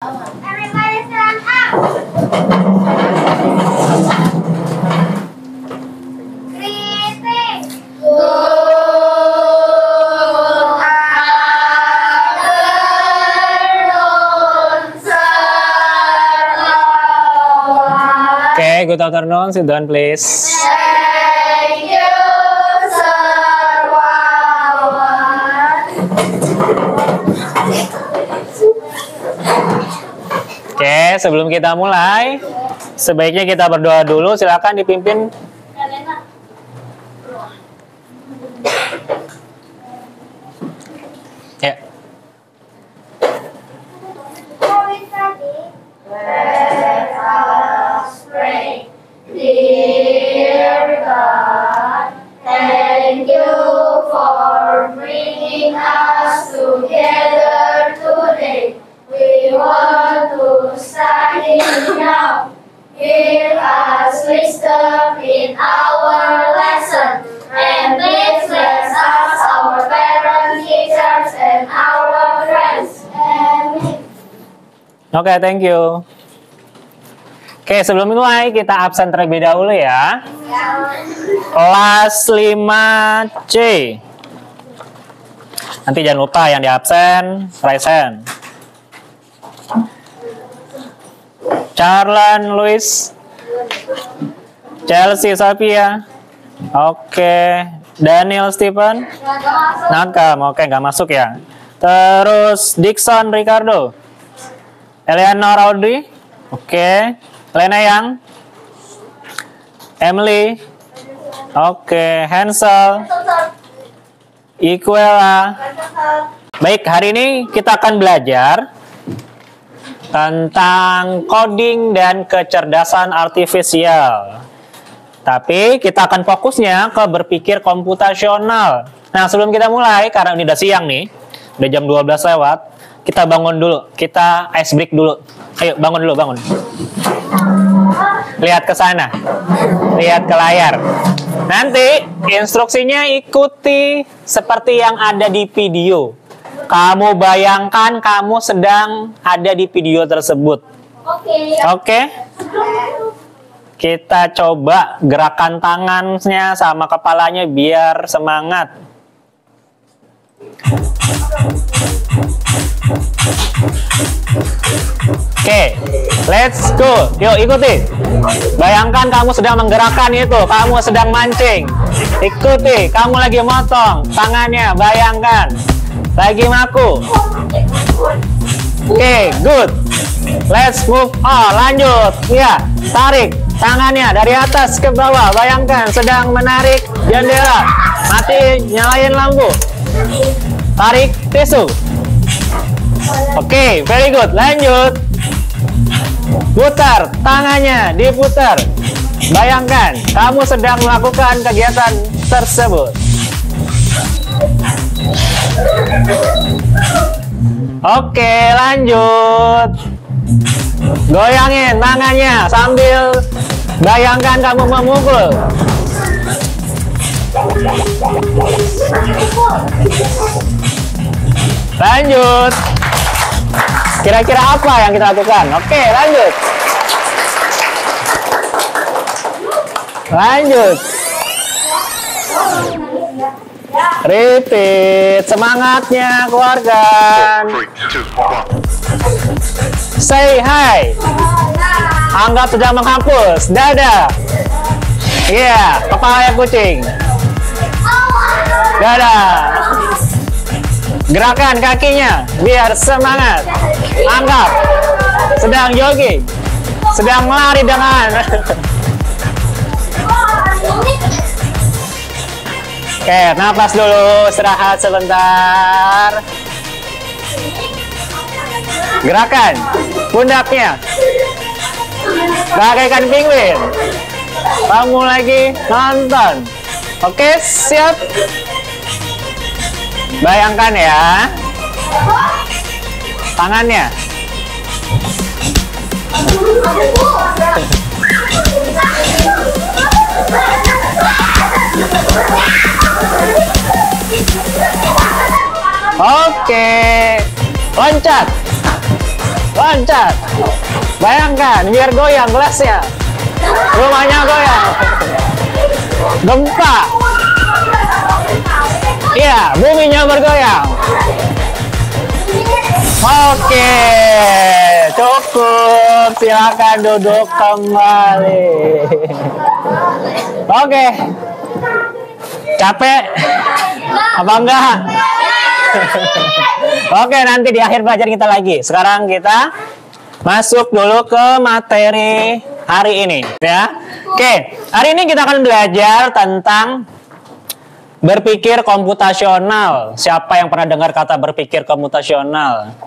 Everybody stand up. 3, 2. Okay, good afternoon. Sit down, please. Thank you, Sir Wawan. Oke, sebelum kita mulai, sebaiknya kita berdoa dulu. Silakan dipimpin. Ya. Let us pray. Dear God, thank you for bringing us together today. We want to study now. Give us wisdom in our lesson, and please bless us, our parents, teachers, and our friends. Amen. Oke, thank you. Oke, sebelum mulai kita absen terlebih dahulu ya. Kelas 5C. Nanti jangan lupa yang di absen, raise hand. Charlan Luis, Chelsea Sophia, oke. Daniel Stephen, Nakam, oke, nggak masuk ya. Terus Dixon Ricardo, Eleanor Audrey, oke. Lena Yang, Emily, oke. Hansel, Iquela. Baik, hari ini kita akan belajar tentang coding dan kecerdasan artifisial. Tapi kita akan fokusnya ke berpikir komputasional. Nah, sebelum kita mulai, karena ini udah siang nih, udah jam 12 lewat, kita bangun dulu, kita ice break dulu. Ayo, bangun dulu, bangun. Lihat ke sana, lihat ke layar. Nanti instruksinya ikuti seperti yang ada di video. Kamu bayangkan kamu sedang ada di video tersebut. Oke? Kita coba gerakan tangannya sama kepalanya biar semangat. Oke, let's go. Yuk, ikuti. Bayangkan kamu sedang menggerakkan itu. Kamu sedang mancing. Ikuti. Kamu lagi motong tangannya. Bayangkan. Lagi maku. Oke, good. Let's move on. Lanjut. Ya, tarik tangannya dari atas ke bawah. Bayangkan sedang menarik jendela. Mati, nyalain lampu. Tarik tisu. Oke, very good. Lanjut. Putar tangannya, diputar. Bayangkan kamu sedang melakukan kegiatan tersebut. Oke, lanjut. Goyangin tangannya sambil bayangkan kamu memukul. Lanjut. Kira-kira apa yang kita lakukan? Oke, lanjut. Lanjut. Repeat. Semangatnya keluarkan. Say hi. Anggap sedang menghapus. Dadah. Iya, kepala kucing. Dadah. Gerakan kakinya biar semangat. Anggap sedang jogging, sedang melari dengan. Oke, napas dulu, istirahat sebentar. Gerakan pundaknya bagaikan penguin. Kamu lagi nonton. Oke, siap. Bayangkan ya, tangannya. Oke, loncat. Loncat. Bayangkan, biar goyang gelasnya. Rumahnya goyang. Gempa. Iya, buminya bergoyang. Oke, cukup. Silakan duduk kembali. Oke. Capek? Apa enggak? Oke, nanti di akhir pelajaran kita lagi. Sekarang kita masuk dulu ke materi hari ini, ya. Oke, hari ini kita akan belajar tentang berpikir komputasional. Siapa yang pernah dengar kata berpikir komputasional?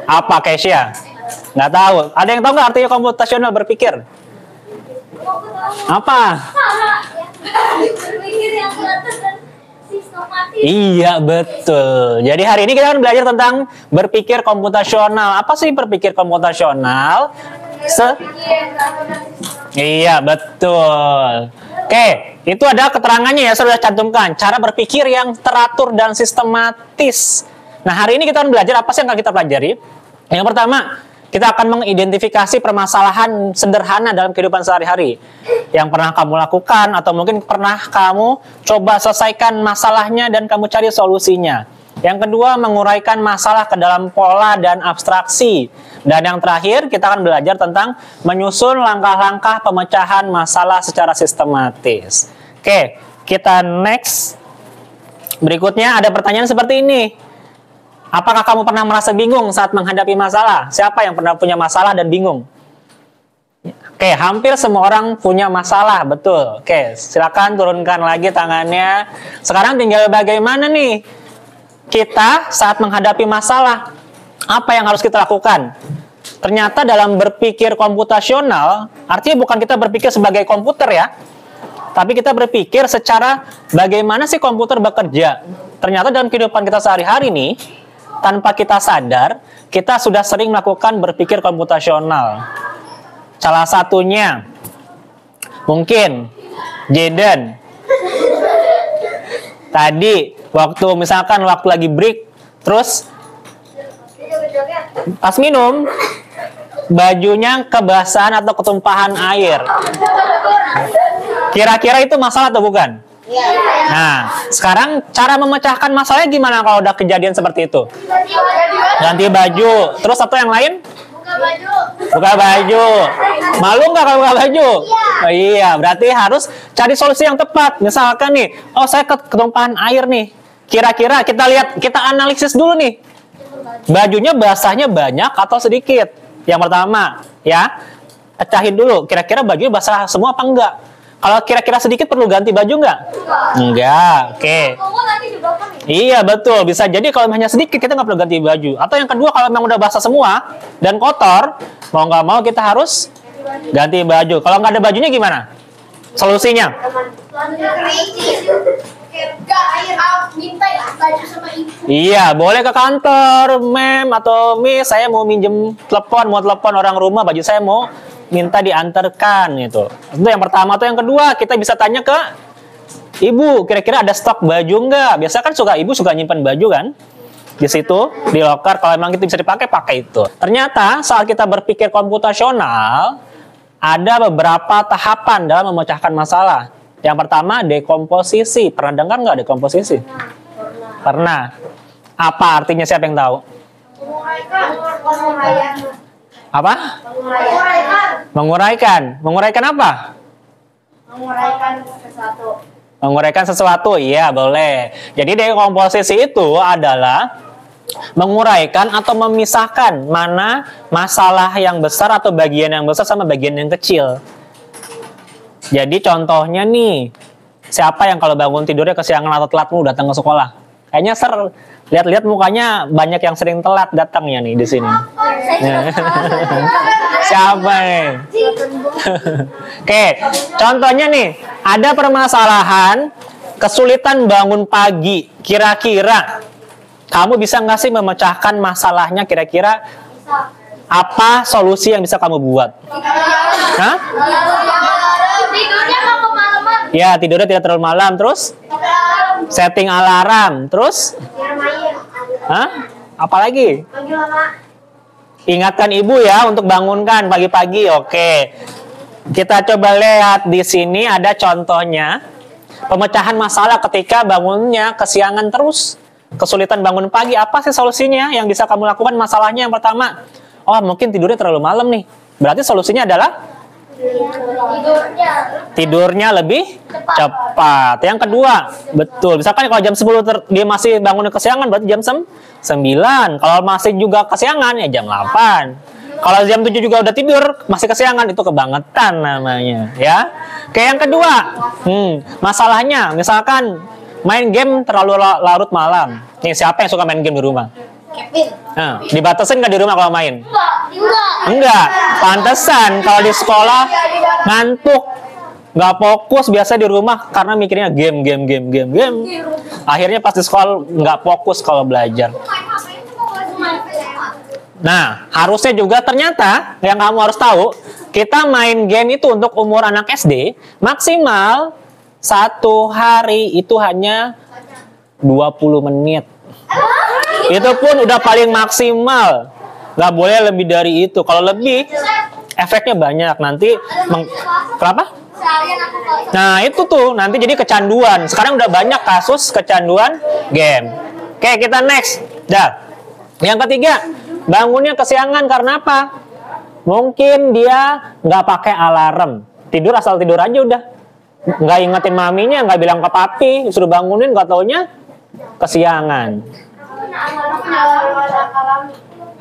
Apa, Kesia? Nggak tahu. Ada yang tahu nggak artinya komputasional berpikir? Apa? Berpikir yang teratur dan sistematis. Iya, betul. Jadi hari ini kita akan belajar tentang berpikir komputasional. Apa sih berpikir komputasional? Iya, betul. Oke, itu ada keterangannya ya, sudah cantumkan. Cara berpikir yang teratur dan sistematis. Nah, hari ini kita akan belajar apa sih yang akan kita pelajari? Yang pertama, kita akan mengidentifikasi permasalahan sederhana dalam kehidupan sehari-hari yang pernah kamu lakukan atau mungkin pernah kamu coba selesaikan masalahnya dan kamu cari solusinya. Yang kedua, menguraikan masalah ke dalam pola dan abstraksi. Dan yang terakhir, kita akan belajar tentang menyusun langkah-langkah pemecahan masalah secara sistematis. Oke, kita next. Berikutnya ada pertanyaan seperti ini. Apakah kamu pernah merasa bingung saat menghadapi masalah? Siapa yang pernah punya masalah dan bingung? Oke, hampir semua orang punya masalah, betul. Oke, silakan turunkan lagi tangannya. Sekarang tinggal bagaimana nih kita saat menghadapi masalah? Apa yang harus kita lakukan? Ternyata dalam berpikir komputasional, artinya bukan kita berpikir sebagai komputer ya, tapi kita berpikir secara bagaimana sih komputer bekerja. Ternyata dalam kehidupan kita sehari-hari nih, tanpa kita sadar, kita sudah sering melakukan berpikir komputasional. Salah satunya, mungkin Jaden. Tadi, misalkan waktu lagi break, terus pas minum, bajunya kebasahan atau ketumpahan air. Kira-kira itu masalah atau bukan? Nah, sekarang cara memecahkan masalahnya gimana kalau udah kejadian seperti itu? Ganti baju. Terus satu yang lain? Buka baju. Malu nggak kalau buka baju? Oh, iya, berarti harus cari solusi yang tepat. Misalkan nih, oh saya ketumpahan air nih. Kira-kira kita lihat, kita analisis dulu nih. Bajunya basahnya banyak atau sedikit? Yang pertama, ya, pecahin dulu. Kira-kira bajunya basah semua apa enggak? Kalau kira-kira sedikit perlu ganti baju nggak? Enggak, oke. Iya, betul. Bisa jadi kalau hanya sedikit kita nggak perlu ganti baju. Atau yang kedua, kalau memang udah basah semua dan kotor, mau nggak mau kita harus ganti baju. Kalau nggak ada bajunya gimana? Solusinya? Iya, boleh ke kantor, mem atau miss, saya mau minjem mau telepon orang rumah, baju saya mau minta diantarkan gitu. Itu yang pertama. Atau yang kedua, kita bisa tanya ke ibu, kira-kira ada stok baju nggak? Biasa kan ibu suka nyimpan baju kan di situ, di loker. Kalau memang itu bisa dipakai, pakai itu. Ternyata saat kita berpikir komputasional, ada beberapa tahapan dalam memecahkan masalah. Yang pertama, dekomposisi. Pernah dengar nggak dekomposisi? Pernah. Apa artinya, siapa yang tahu? Apa? Menguraikan. Menguraikan apa? Menguraikan sesuatu. Iya, boleh. Jadi dekomposisi itu adalah menguraikan atau memisahkan mana masalah yang besar atau bagian yang besar sama bagian yang kecil. Jadi contohnya nih, siapa yang kalau bangun tidurnya kesiangan atau telat datang ke sekolah? Kayaknya lihat-lihat mukanya banyak yang sering telat datangnya nih di sini. Siapa nih? Oke, contohnya nih, ada permasalahan kesulitan bangun pagi. Kira-kira kamu bisa nggak sih memecahkan masalahnya? Kira-kira apa solusi yang bisa kamu buat? Hah? Tidurnya mau kemalaman. Ya, tidurnya tidak terlalu malam. Terus? Setting alarm. Terus? Hah? Apalagi? Ingatkan ibu ya untuk bangunkan pagi-pagi. Oke. Kita coba lihat di sini ada contohnya. Pemecahan masalah ketika bangunnya kesiangan terus. Kesulitan bangun pagi. Apa sih solusinya yang bisa kamu lakukan? Masalahnya yang pertama. Oh, mungkin tidurnya terlalu malam nih. Berarti solusinya adalah tidurnya lebih cepat. Yang kedua, betul. Misalkan kalau jam 10 dia masih bangun kesiangan, berarti jam 9. Kalau masih juga kesiangan, ya jam 8. Kalau jam 7 juga udah tidur, masih kesiangan, itu kebangetan namanya. Ya. Kayak yang kedua, masalahnya, misalkan main game terlalu larut malam. Nih, siapa yang suka main game di rumah? Kevin. Nah, dibatasin nggak di rumah kalau main? Enggak. Enggak, pantesan kalau di sekolah ngantuk, nggak fokus biasa di rumah karena mikirnya game. Akhirnya pas di sekolah nggak fokus kalau belajar. Nah, harusnya juga ternyata yang kamu harus tahu, kita main game itu untuk umur anak SD maksimal 1 hari itu hanya 20 menit. Itu pun udah paling maksimal. Nggak boleh lebih dari itu. Kalau lebih, efeknya banyak. Nanti, kenapa? Nah, itu tuh. Nanti jadi kecanduan. Sekarang udah banyak kasus kecanduan game. Oke, kita next. Dah. Yang ketiga, bangunnya kesiangan karena apa? Mungkin dia nggak pakai alarm. Tidur asal tidur aja udah. Nggak ingetin maminya, nggak bilang ke papi. Suruh bangunin, nggak taunya kesiangan.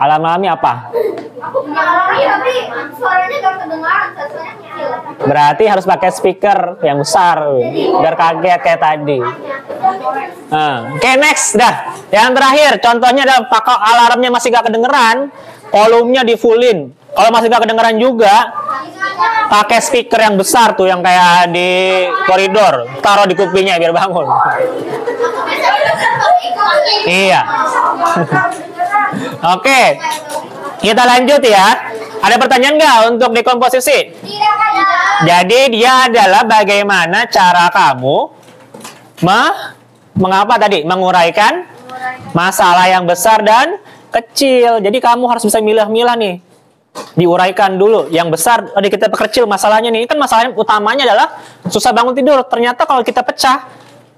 Alarm alami apa? Berarti harus pakai speaker yang besar biar kaget kayak tadi. Oke, next dah. Yang terakhir, contohnya adalah pakai alarmnya masih gak kedengeran, volumenya di fullin. Kalau masih gak kedengeran juga, pakai speaker yang besar tuh yang kayak di koridor, taruh di kupingnya biar bangun. Iya. Oke, kita lanjut ya. Ada pertanyaan nggak untuk dekomposisi? Jadi dia adalah bagaimana cara kamu mengapa tadi menguraikan masalah yang besar dan kecil. Jadi kamu harus bisa milah-milah nih. Diuraikan dulu yang besar, kita perkecil masalahnya nih. Kan masalah utamanya adalah susah bangun tidur. Ternyata kalau kita pecah,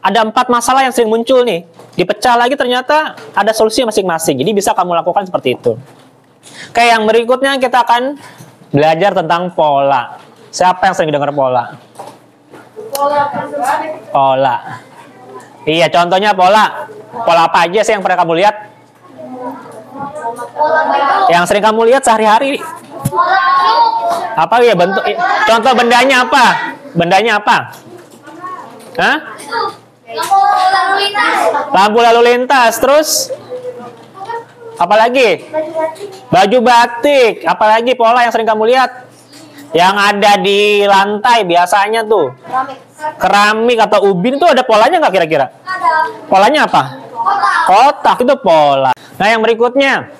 ada 4 masalah yang sering muncul nih. Dipecah lagi ternyata ada solusi masing-masing. Jadi bisa kamu lakukan seperti itu. Oke, yang berikutnya kita akan belajar tentang pola. Siapa yang sering dengar pola? Pola. Iya, contohnya pola. Pola apa aja sih yang pernah kamu lihat? Yang sering kamu lihat sehari-hari? Apa ya bentuk? Contoh bendanya apa? Bendanya apa? Hah? Lampu lalu lintas. Terus? Apalagi? Baju batik. Apalagi pola yang sering kamu lihat? Yang ada di lantai biasanya tuh. Keramik atau ubin tuh ada polanya nggak kira-kira? Polanya apa? Kotak itu pola. Nah, yang berikutnya.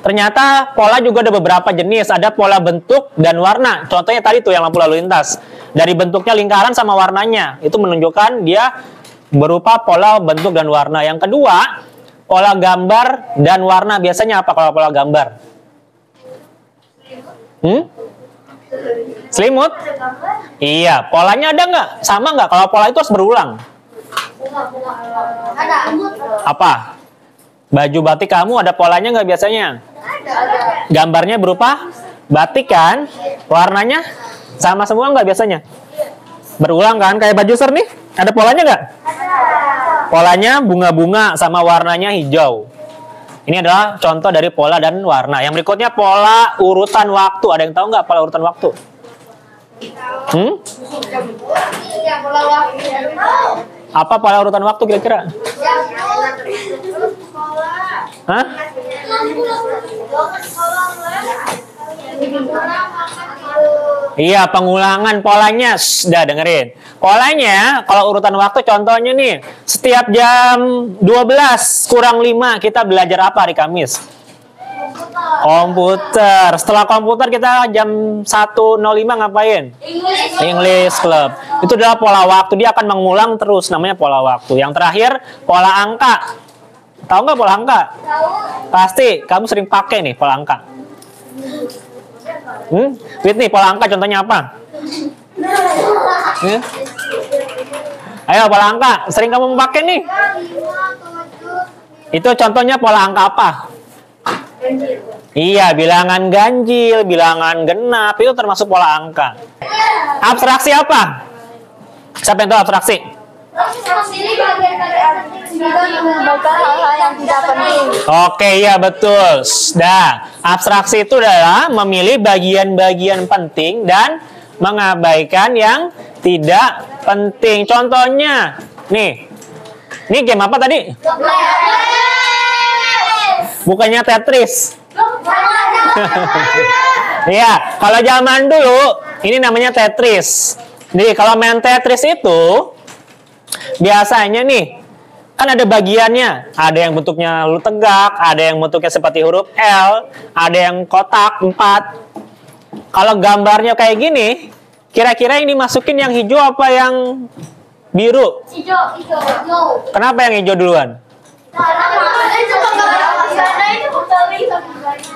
Ternyata pola juga ada beberapa jenis. Ada pola bentuk dan warna. Contohnya tadi tuh yang lampu lalu lintas. Dari bentuknya lingkaran sama warnanya. Itu menunjukkan dia berupa pola bentuk dan warna. Yang kedua, pola gambar dan warna. Biasanya apa kalau pola gambar? Selimut? Iya, polanya ada nggak? Sama nggak? Kalau pola itu harus berulang. Apa? Baju batik kamu ada polanya nggak biasanya? Gambarnya berupa batik kan? Warnanya sama semua nggak biasanya? Berulang kan? Kayak baju ser nih, ada polanya nggak? Polanya bunga-bunga sama warnanya hijau. Ini adalah contoh dari pola dan warna. Yang berikutnya pola urutan waktu. Ada yang tahu nggak pola urutan waktu? Apa pola urutan waktu kira-kira? Hah? Iya, pengulangan polanya. Dah dengerin. Polanya kalau urutan waktu contohnya nih, setiap jam 12 kurang 5 kita belajar apa hari Kamis? Komputer. Setelah komputer kita jam 1.05 ngapain? English Club. Itu adalah pola waktu. Dia akan mengulang terus, namanya pola waktu. Yang terakhir, pola angka. Tahu nggak pola angka? Pasti kamu sering pakai nih pola angka. Whitney, pola angka contohnya apa? Ayo, pola angka. Sering kamu memakai nih. Itu contohnya pola angka apa? Iya, bilangan ganjil, bilangan genap, itu termasuk pola angka. Abstraksi apa? Siapa yang tahu abstraksi? Mengabaikan hal-hal yang tidak penting. Oke, iya betul. Nah, abstraksi itu adalah memilih bagian-bagian penting dan mengabaikan yang tidak penting. Contohnya, nih game apa tadi? Bukannya Tetris. Iya, kalau zaman dulu ini namanya Tetris. Jadi kalau main Tetris itu biasanya nih kan ada bagiannya, ada yang bentuknya tegak, ada yang bentuknya seperti huruf L, ada yang kotak 4. Kalau gambarnya kayak gini, kira-kira ini masukin yang hijau apa yang biru? Hijau. Kenapa yang hijau duluan?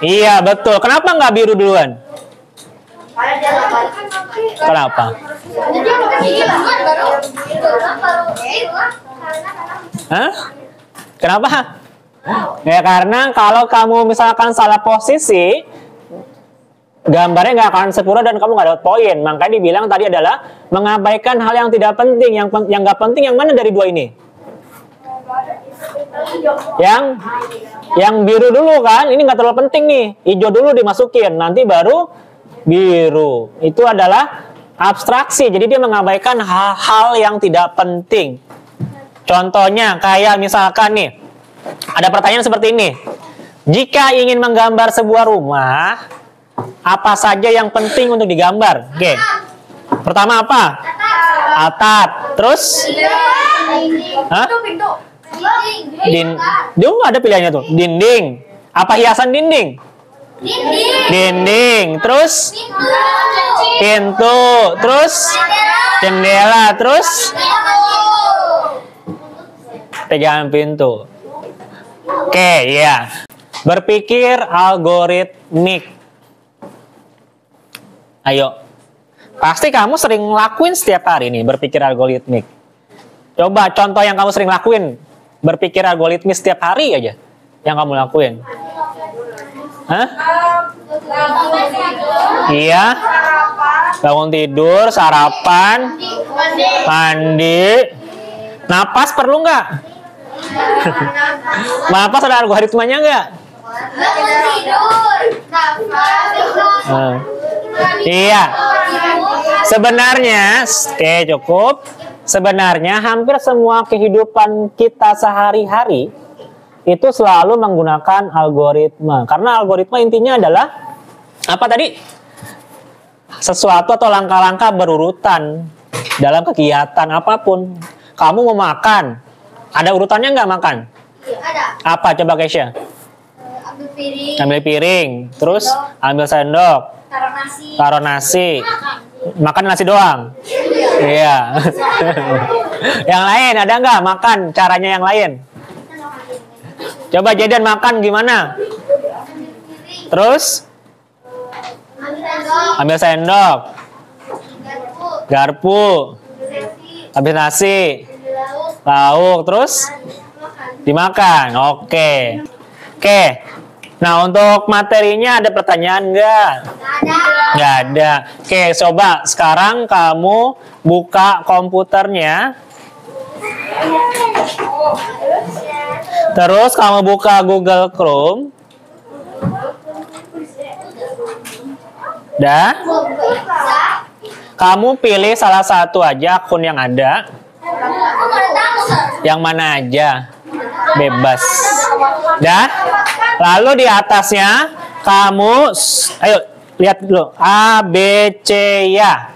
Iya betul. Kenapa nggak biru duluan? Kenapa? Hah? Kenapa? Ya karena kalau kamu misalkan salah posisi, gambarnya nggak akan sempurna dan kamu nggak dapat poin. Makanya dibilang tadi adalah mengabaikan hal yang tidak penting. Yang nggak penting yang mana dari dua ini? Yang biru dulu kan? Ini nggak terlalu penting nih. Hijau dulu dimasukin, nanti baru biru. Itu adalah abstraksi. Jadi dia mengabaikan hal-hal yang tidak penting. Contohnya kayak misalkan nih, ada pertanyaan seperti ini. Jika ingin menggambar sebuah rumah, apa saja yang penting untuk digambar? Oke. Pertama apa? Atap. Terus? Hah? Dia nggak ada pilihannya tuh. Dinding. Apa hiasan dinding? Dinding. Terus? Pintu. Terus? Jendela. Terus? Pegangan pintu. Oke, ya. Berpikir algoritmik. Ayo. Pasti kamu sering lakuin setiap hari nih, berpikir algoritmik. Coba contoh yang kamu sering lakuin, berpikir algoritmik setiap hari aja. Yang kamu lakuin. Hah? Iya. Bangun tidur, sarapan, mandi. Napas perlu nggak? Napas ada algoritmanya nggak? Iya. Sebenarnya, oke cukup. Sebenarnya hampir semua kehidupan kita sehari-hari itu selalu menggunakan algoritma. Karena algoritma intinya adalah apa tadi? Sesuatu atau langkah-langkah berurutan dalam kegiatan apapun. Kamu mau makan, ada urutannya nggak makan? Ada. Apa coba Keisha? Ambil piring. Ambil piring, terus ambil sendok, Taruh nasi. taruh nasi, makan nasi doang. Iya. Yang lain ada nggak makan? Caranya yang lain? Coba Jaden makan gimana? Terus ambil sendok, garpu, habis nasi, lauk, terus dimakan. Oke. Nah untuk materinya ada pertanyaan nggak? Nggak ada. Oke, coba sekarang kamu buka komputernya. Terus kamu buka Google Chrome. Dah. Kamu pilih salah satu aja akun yang ada. Yang mana aja. Bebas. Dah. Lalu di atasnya kamu, ayo lihat dulu. A, B, C, ya.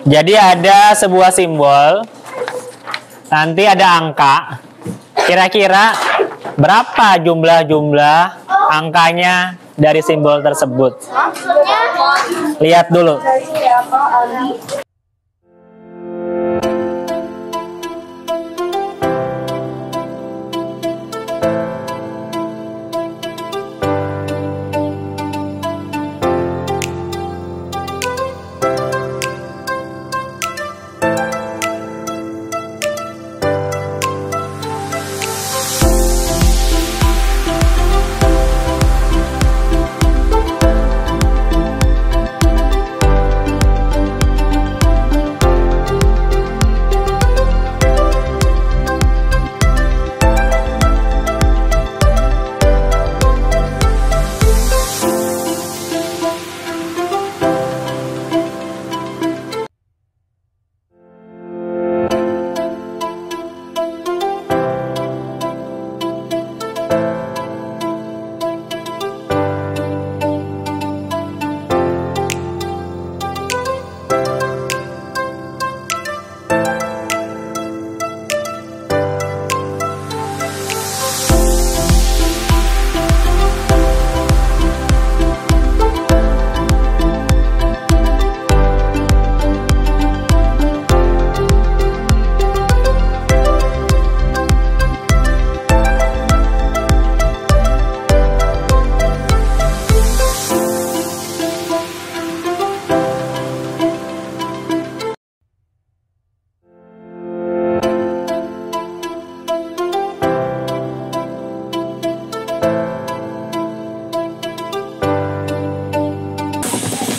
Jadi ada sebuah simbol, nanti ada angka. Kira-kira berapa jumlah angkanya dari simbol tersebut? Lihat dulu.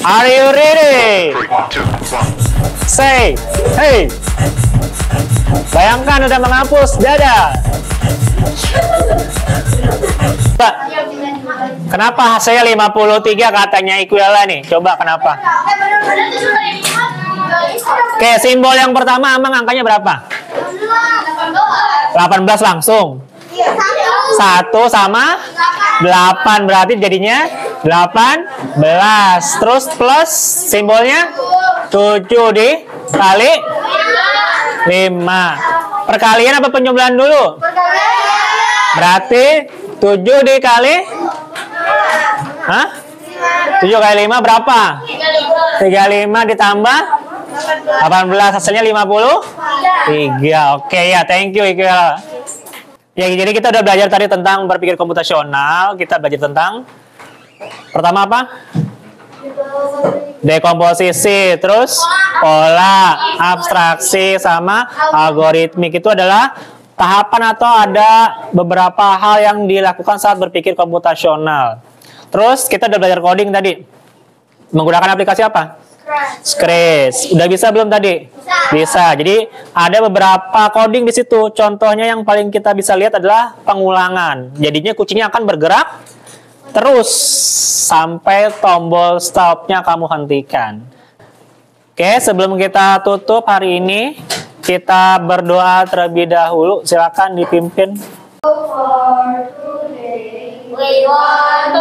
Are you ready? 3, 2, 1. Say, hey. Bayangkan udah menghapus dada. Pak, kenapa hasilnya 53 katanya Iqbala nih? Coba kenapa? Oke, simbol yang pertama Amang angkanya berapa? 18 langsung. 1 sama 8 berarti jadinya 18. Terus plus simbolnya 7 dikali 5. Perkalian apa penjumlahan dulu? Berarti 7 dikali 7 kali 5 berapa? 35 ditambah 18 hasilnya 53. Oke ya, thank you Iqbal. Ya, jadi kita udah belajar tadi tentang berpikir komputasional. Kita belajar tentang pertama apa? Dekomposisi, terus pola, abstraksi, sama algoritmik. Itu adalah tahapan atau ada beberapa hal yang dilakukan saat berpikir komputasional. Terus kita udah belajar coding tadi. Menggunakan aplikasi apa? Scratch. Udah bisa belum tadi? Bisa. Jadi ada beberapa coding di situ. Contohnya yang paling kita bisa lihat adalah pengulangan. Jadinya kucingnya akan bergerak terus sampai tombol stopnya kamu hentikan. Oke, sebelum kita tutup hari ini, kita berdoa terlebih dahulu. Silakan dipimpin. We want to